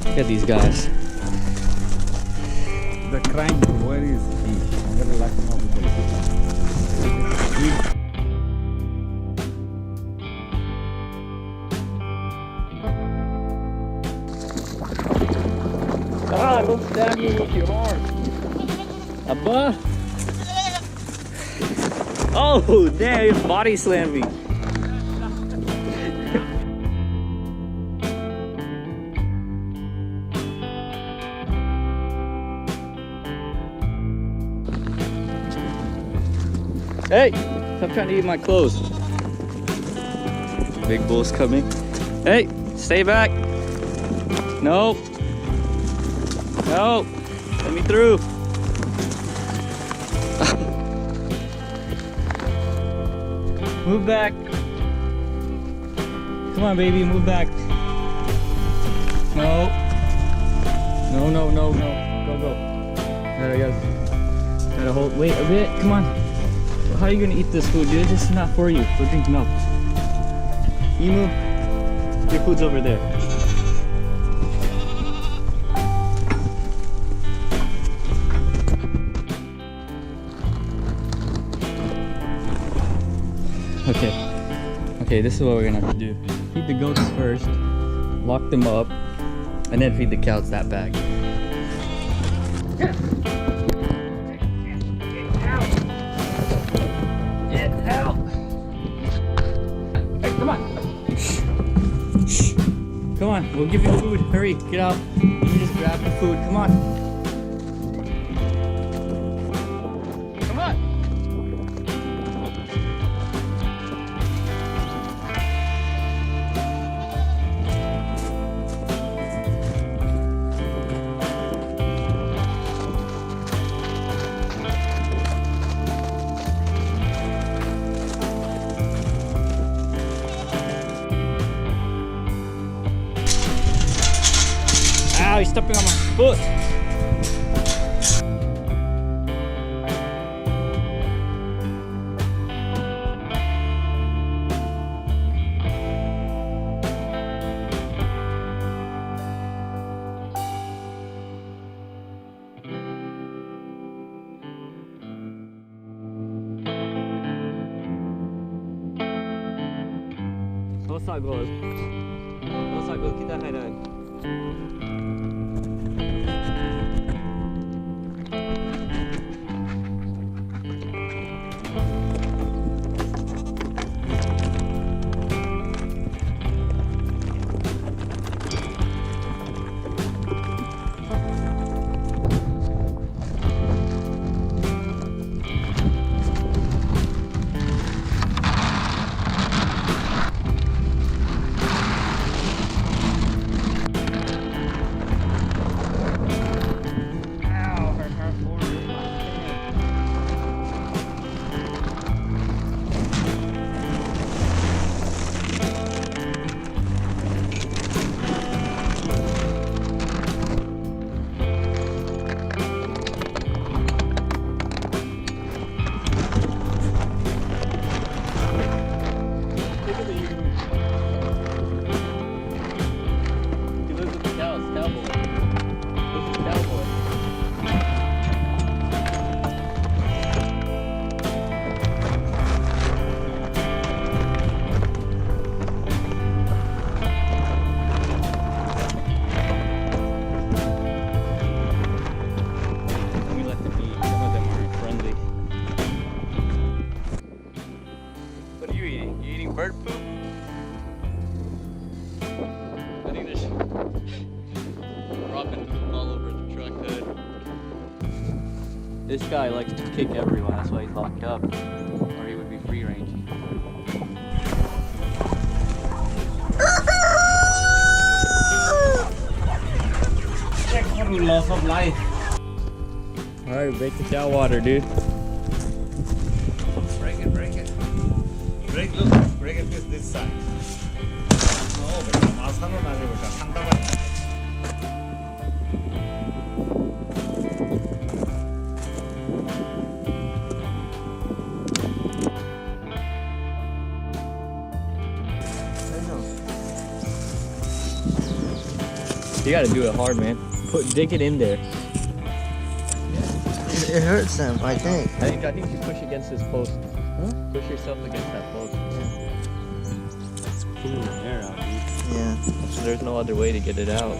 Look at these guys. The crying, where is he? I'm gonna lock him up with the Ah, don't stab me with your arm. Abba. Oh, damn, your body slammed me. Hey, stop trying to eat my clothes. Big bull's coming. Hey, stay back. No. No. Let me through. Move back. Come on, baby, move back. No. No, no, no, no. Go, go. Gotta hold. Wait a bit. Come on. How are you gonna eat this food, dude? This is not for you. Go drink milk. Emu, your food's over there. Okay, this is what we're gonna have to do. Feed the goats first, lock them up, and then feed the cows that bag. Come on, we'll give you food. Hurry, get out. You just grab the food. Come on. Come on. Ow, he's stepping on my foot. What's that goes? What's that goes? Kita hai dai. Bird poop? I think there's dropping poop all over the truck hood. This guy likes to kick everyone, that's why he's locked up. Or he would be free ranging. Loss of life. Alright, break the cow water, dude. break it. Break it this side. No, beta, masano na beta, santa bata. gotta do it hard, man. Dig it in there. It hurts them, I think. I think you push against this post. Huh? Push yourself against that post. It's pulling the air out, dude. Yeah. So there's no other way to get it out.